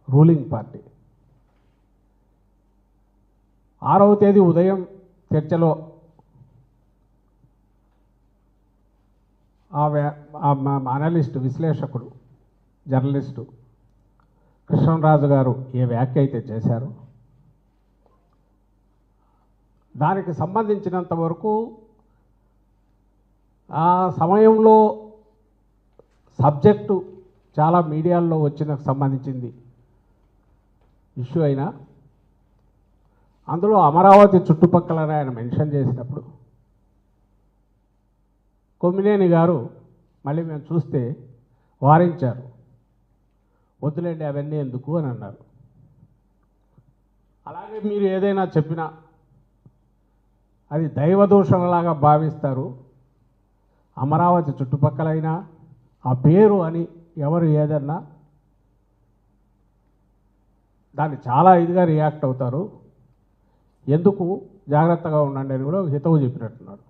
Ruling party. 6వ తేదీ ఉదయం చర్చలో అనలిస్టు, విశ్లేషకుడు, జర్నలిస్టు కృష్ణరాజు గారు ఏ వ్యాఖ్య అయితే చేశారో దానికి సంబంధించినంత వరకు ఆ సమయంలో సబ్జెక్టు చాలా మీడియాల్లో వచ్చిన సంబంధించింది ఇష్యూ అయినా అందులో అమరావతి చుట్టుపక్కల ఆయన మెన్షన్ చేసినప్పుడు కొమ్మినేని గారు మళ్ళీ మేము చూస్తే వారించారు, వద్దులేండి అవన్నీ ఎందుకు అని అన్నారు. అలాగే మీరు ఏదైనా చెప్పినా అది దైవదూషణలాగా భావిస్తారు. అమరావతి చుట్టుపక్కలైనా ఆ పేరు అని ఎవరు ఏదన్నా దాన్ని చాలా ఇదిగా రియాక్ట్ అవుతారు, ఎందుకు జాగ్రత్తగా ఉండండి అని కూడా హితవు చెప్పినట్టున్నాడు.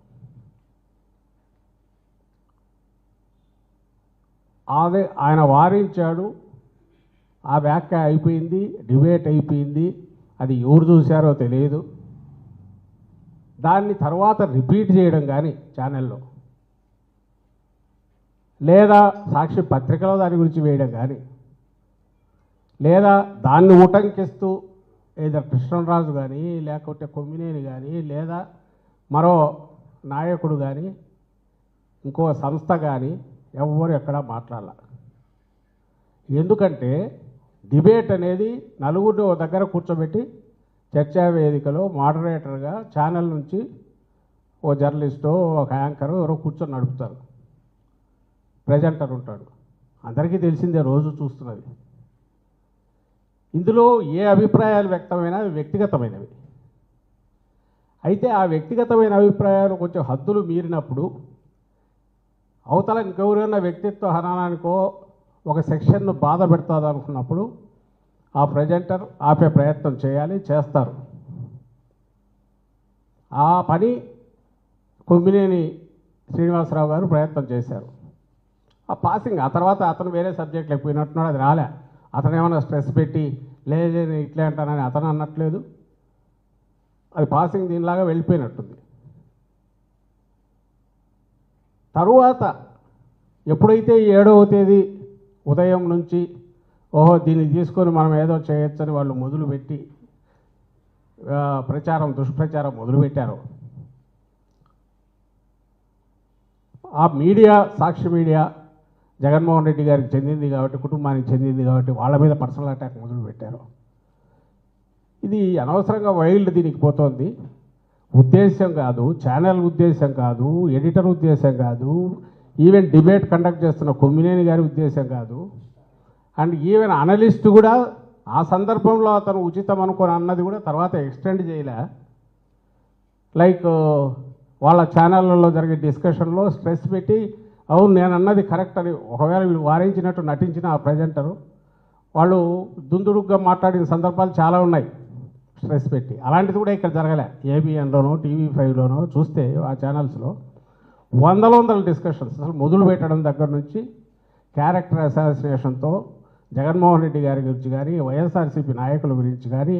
అదే ఆయన వారించాడు, ఆ వ్యాఖ్య అయిపోయింది, డిబేట్ అయిపోయింది. అది ఎవరు చూశారో తెలియదు. దాన్ని తర్వాత రిపీట్ చేయడం కానీ ఛానల్లో లేదా సాక్షి పత్రికలో దాని గురించి వేయడం కానీ లేదా దాన్ని ఉటంకిస్తూ ఏదో కృష్ణరాజు కానీ లేకపోతే కొమ్మినేని కానీ లేదా మరో నాయకుడు కానీ ఇంకో సంస్థ కానీ ఎవ్వరు ఎక్కడా మాట్లాడాల. ఎందుకంటే డిబేట్ అనేది నలుగురిని ఓ దగ్గర కూర్చోబెట్టి చర్చా వేదికలో మోడరేటర్గా ఛానల్ నుంచి ఓ జర్నలిస్టో ఒక యాంకరు ఎవరో కూర్చొని నడుపుతారు, ప్రెజెంటర్ ఉంటాడు, అందరికీ తెలిసిందే, రోజు చూస్తున్నది. ఇందులో ఏ అభిప్రాయాలు వ్యక్తమైనా అవి వ్యక్తిగతమైనవి. అయితే ఆ వ్యక్తిగతమైన అభిప్రాయాలు కొంచెం హద్దులు మీరినప్పుడు అవతల ఇంకెవరైనా వ్యక్తిత్వ హననానికో ఒక సెక్షన్ను బాధ పెడతాది అనుకున్నప్పుడు ఆ ప్రెజెంటర్ ఆపే ప్రయత్నం చేయాలి, చేస్తారు. ఆ పని కొమ్మినేని శ్రీనివాసరావు గారు ప్రయత్నం చేశారు. ఆ పాసింగ్ ఆ తర్వాత అతను వేరే సబ్జెక్టులకు పోయినట్టున్నాడు, అది రాలే. అతను ఏమైనా స్ట్రెస్ పెట్టి లేదు ఇట్లే అంటానని అతను అన్నట్లేదు, అది పాసింగ్ దీనిలాగా వెళ్ళిపోయినట్టుంది. తరువాత ఎప్పుడైతే 7వ తేదీ ఉదయం నుంచి ఓహో దీన్ని తీసుకొని మనం ఏదో చేయొచ్చని వాళ్ళు మొదలుపెట్టి దుష్ప్రచారం మొదలుపెట్టారు, ఆ మీడియా, సాక్షి మీడియా జగన్మోహన్ రెడ్డి గారికి చెందింది కాబట్టి, కుటుంబానికి చెందింది కాబట్టి వాళ్ళ మీద పర్సనల్ అటాక్ మొదలుపెట్టారు. ఇది అనవసరంగా వైల్డ్ దీనికి పోతోంది. ఉద్దేశం కాదు, ఛానల్ ఉద్దేశం కాదు, ఎడిటర్ ఉద్దేశం కాదు, ఈవెన్ డిబేట్ కండక్ట్ చేస్తున్న కొమ్మినేని గారి ఉద్దేశం కాదు, అండ్ ఈవెన్ అనలిస్ట్ కూడా ఆ సందర్భంలో అతను ఉచితం అనుకొని అన్నది కూడా తర్వాత ఎక్స్టెండ్ చేయలే. లైక్ వాళ్ళ ఛానళ్ళలో జరిగే డిస్కషన్లో స్ట్రెస్ పెట్టి అవును నేను అన్నది కరెక్ట్ అని ఒకవేళ వీళ్ళు వారించినట్టు నటించిన ఆ ప్రజెంటరు వాళ్ళు దుందుడుగ్గా మాట్లాడిన సందర్భాలు చాలా ఉన్నాయి స్ట్రెస్ పెట్టి. అలాంటిది కూడా ఇక్కడ జరగలే. ఏబిఎన్లోనో TV5లోనో చూస్తే ఆ ఛానల్స్లో వందల డిస్కషన్స్ అసలు మొదలు పెట్టడం దగ్గర నుంచి క్యారెక్టర్ అసాసినేషన్తో జగన్మోహన్ రెడ్డి గారి గురించి కానీ వైఎస్ఆర్సీపీ నాయకుల గురించి కానీ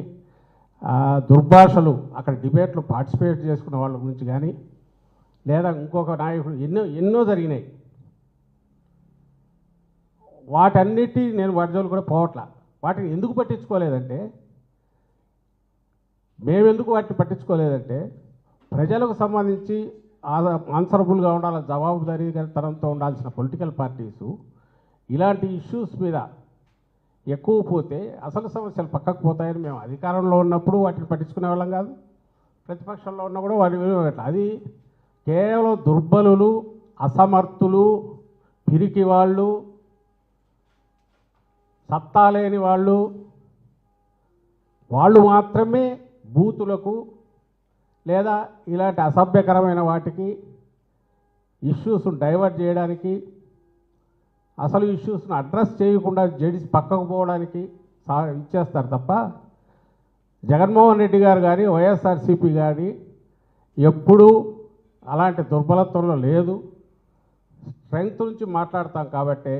దుర్భాషలు అక్కడ డిబేట్లు పార్టిసిపేట్ చేసుకున్న వాళ్ళ గురించి కానీ లేదా ఇంకొక నాయకుడు ఎన్నో జరిగినాయి. వాటన్నిటి నేను వాటి జోలు కూడా పోవట్లా. వాటిని ఎందుకు పట్టించుకోలేదంటే మేమెందుకు వాటిని పట్టించుకోలేదంటే ప్రజలకు సంబంధించి ఆన్సరబుల్గా ఉండాలి, జవాబుదారీతనంతో ఉండాల్సిన పొలిటికల్ పార్టీసు ఇలాంటి ఇష్యూస్ మీద ఎక్కువ పోతే అసలు సమస్యలు పక్కకు పోతాయని మేము అధికారంలో ఉన్నప్పుడు వాటిని పట్టించుకునే వాళ్ళం కాదు, ప్రతిపక్షంలో ఉన్నా కూడా వాటి అది కేవలం దుర్బలులు, అసమర్థులు, పిరికి వాళ్ళు, సత్తా లేని వాళ్ళు మాత్రమే బూతులకు లేదా ఇలాంటి అసభ్యకరమైన వాటికి ఇష్యూస్ను డైవర్ట్ చేయడానికి, అసలు ఇష్యూస్ను అడ్రస్ చేయకుండా జడిసి పక్కకు పోవడానికి ఇచ్చేస్తారు తప్ప జగన్మోహన్ రెడ్డి గారు కానీ వైఎస్ఆర్సీపీ కానీ ఎప్పుడూ అలాంటి దుర్బలత్వంలో లేదు. స్ట్రెంగ్త్ నుంచి మాట్లాడతాం కాబట్టి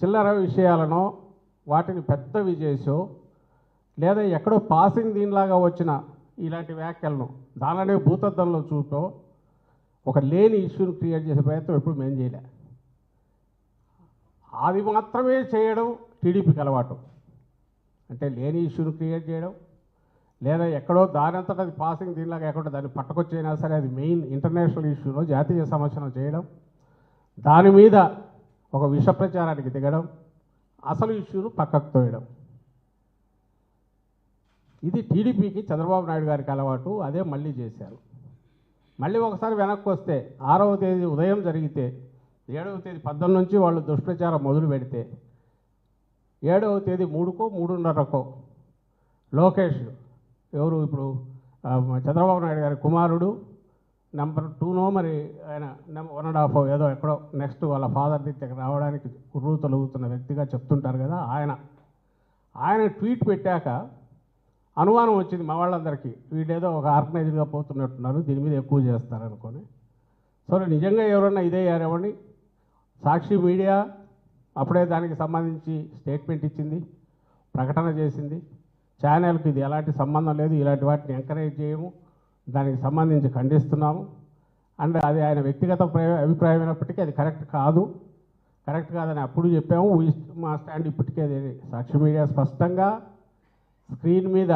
చిల్లర విషయాలను వాటిని పెద్దవి చేసో లేదా ఎక్కడో పాసింగ్ దీనిలాగా వచ్చిన ఇలాంటి వ్యాఖ్యలను దానినే భూతద్దంలో చూపో ఒక లేని ఇష్యూని క్రియేట్ చేసే ప్రయత్నం ఎప్పుడు మేము చేయలే. అది మాత్రమే చేయడం టీడీపీకి అలవాటు. అంటే లేని ఇష్యూని క్రియేట్ చేయడం లేదా ఎక్కడో దానంతట అది పాసింగ్ దీనిలాగా ఎక్కడో దాన్ని పట్టుకొచ్చైనా సరే అది మెయిన్ ఇంటర్నేషనల్ ఇష్యూలో జాతీయ సమస్యను చేయడం, దాని మీద ఒక విష ప్రచారానికి దిగడం, అసలు ఇష్యూను పక్కకు తోయడం. ఇది టీడీపీకి చంద్రబాబు నాయుడు గారికి అలవాటు. అదే మళ్ళీ చేశారు. మళ్ళీ ఒకసారి వెనక్కి వస్తే 6వ తేదీ ఉదయం జరిగితే 7వ తేదీ 19 నుంచి వాళ్ళు దుష్ప్రచారం మొదలు పెడితే 7వ తేదీ 3కో 3:30కో లోకేష్ ఎవరు ఇప్పుడు చంద్రబాబు నాయుడు గారి కుమారుడు నెంబర్ 2నో మరి ఆయన 1.5 ఏదో ఎక్కడో నెక్స్ట్ వాళ్ళ ఫాదర్ దగ్గర రావడానికి కుర్రూ తొలుగుతున్న వ్యక్తిగా చెప్తుంటారు కదా, ఆయన ట్వీట్ పెట్టాక అనుమానం వచ్చింది మా వాళ్ళందరికీ. వీళ్ళేదో ఒక ఆర్గనైజ్డ్గా పోతున్నట్టున్నారు, దీని మీద ఎక్కువ చేస్తారనుకొని. సరే నిజంగా ఎవరన్నా ఇదే యారేవండి. సాక్షి మీడియా అప్పుడే దానికి సంబంధించి స్టేట్మెంట్ ఇచ్చింది, ప్రకటన చేసింది. ఛానల్కి ఇది ఎలాంటి సంబంధం లేదు, ఇలాంటి వాటిని ఎంకరేజ్ చేయము, దానికి సంబంధించి ఖండిస్తున్నాము. అండ్ అది ఆయన వ్యక్తిగత అభిప్రాయం అయినప్పటికీ అది కరెక్ట్ కాదని అప్పుడు చెప్పాము. మా స్టాండ్ ఇప్పటికే అది సాక్షి మీడియా స్పష్టంగా స్క్రీన్ మీద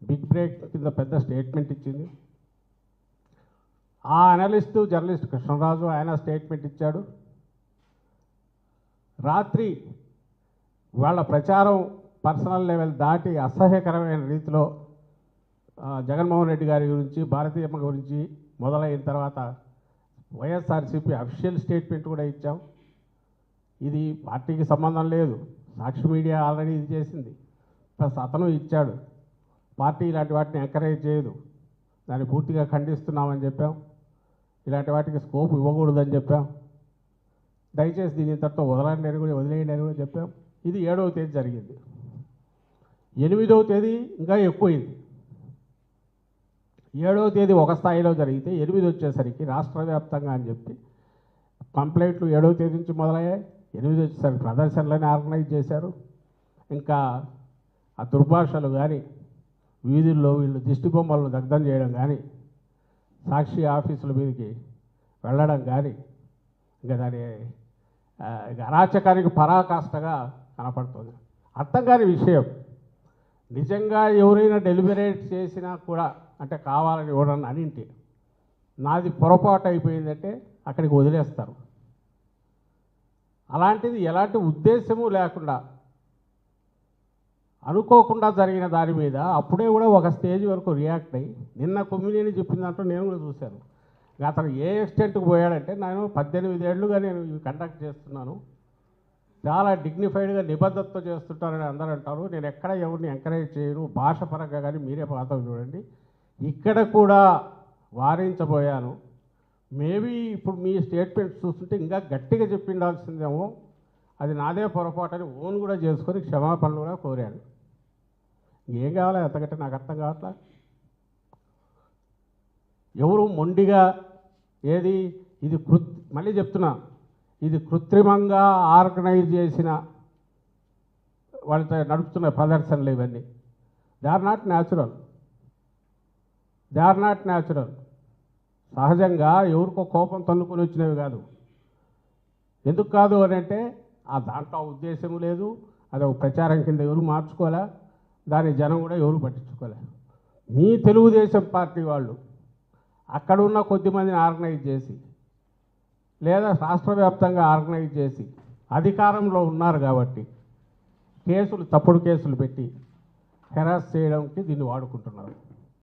బిగ్ బ్రేక్ కింద పెద్ద స్టేట్మెంట్ ఇచ్చింది. ఆ అనలిస్టు జర్నలిస్ట్ కృష్ణరాజు ఆయన స్టేట్మెంట్ ఇచ్చాడు. రాత్రి వాళ్ళ ప్రచారం పర్సనల్ లెవెల్ దాటి అసహ్యకరమైన రీతిలో జగన్మోహన్ రెడ్డి గారి గురించి, భారతీయమ్మ గురించి మొదలైన తర్వాత వైఎస్ఆర్సీపీ అఫీషియల్ స్టేట్మెంట్ కూడా ఇచ్చాం. ఇది పార్టీకి సంబంధం లేదు, సాక్షి మీడియా ఆల్రెడీ ఇది చేసింది, ప్లస్ అతను ఇచ్చాడు. పార్టీ ఇలాంటి వాటిని ఎంకరేజ్ చేయదు, దాన్ని పూర్తిగా ఖండిస్తున్నామని చెప్పాం. ఇలాంటి వాటికి స్కోప్ ఇవ్వకూడదని చెప్పాం. దయచేసి దీని ఇంతటితో వదిలేయండి అని కూడా చెప్పాం. ఇది 7వ తేదీ జరిగింది. 8వ తేదీ ఇంకా ఎక్కువైంది. 7వ తేదీ ఒక స్థాయిలో జరిగితే 8 వచ్చేసరికి రాష్ట్ర వ్యాప్తంగా అని చెప్పి కంప్లైంట్లు 7వ తేదీ నుంచి మొదలయ్యాయి. 8 వచ్చేసరికి ప్రదర్శనలని ఆర్గనైజ్ చేశారు. ఇంకా ఆ దుర్భాషలు కానీ, వీధుల్లో వీళ్ళు దిష్టి బొమ్మలను దగ్ధం చేయడం కానీ, సాక్షి ఆఫీసుల మీదకి వెళ్ళడం కానీ, ఇంకా దాని అరాచకానికి పరాకాష్ఠగా కనపడుతుంది. అర్థం కాని విషయం, నిజంగా ఎవరైనా డెలిబరేట్ చేసినా కూడా అంటే కావాలని ఎవరన్నా అనింటి నాది పొరపాటు అయిపోయిందంటే అక్కడికి వదిలేస్తారు. అలాంటిది ఎలాంటి ఉద్దేశము లేకుండా అనుకోకుండా జరిగిన దాని మీద అప్పుడే కూడా ఒక స్టేజ్ వరకు రియాక్ట్ అయ్యి నిన్న కొమ్మినేని చెప్పిన దాంట్లో నేను కూడా చూశాను. అతను ఏ ఎక్స్టెంట్కి పోయాడంటే, నేను 18 ఏళ్ళుగా నేను ఇవి కండక్ట్ చేస్తున్నాను, చాలా డిగ్నిఫైడ్గా నిబద్ధతతో చేస్తుంటారని అందరూ అంటారు, నేను ఎక్కడ ఎవరిని ఎంకరేజ్ చేయను, భాష పరంగా కానీ మీరే పాత్ర చూడండి, ఇక్కడ కూడా వారించబోయాను. మేబీ ఇప్పుడు మీ స్టేట్మెంట్స్ చూస్తుంటే ఇంకా గట్టిగా చెప్పిండాల్సిందేమో, అది నాదే పొరపాటు అని ఓన్ కూడా చేసుకొని క్షమాపణలు కూడా కోరాను. ఏం కావాలి అంతకంటే నాకు అర్థం కావట్లా. ఎవరు మొండిగా ఏది ఇది మళ్ళీ చెప్తున్నా, ఇది కృత్రిమంగా ఆర్గనైజ్ చేసిన వాళ్ళతో నడుపుతున్న ప్రదర్శనలు ఇవన్నీ. They are not natural. సహజంగా ఎవరికో కోపం తన్నుకొని వచ్చినవి కాదు. ఎందుకు కాదు అని అంటే ఆ దాంట్లో ఉద్దేశం లేదు, అది ఒక ప్రచారం కింద ఎవరు మార్చుకోలే, దాని జనం కూడా ఎవరు పట్టించుకోలే. మీ తెలుగుదేశం పార్టీ వాళ్ళు అక్కడ ఉన్న కొద్దిమందిని ఆర్గనైజ్ చేసి లేదా రాష్ట్ర వ్యాప్తంగా ఆర్గనైజ్ చేసి అధికారంలో ఉన్నారు కాబట్టి తప్పుడు కేసులు పెట్టి హెరాస్ చేయడానికి దీన్ని వాడుకుంటున్నారు.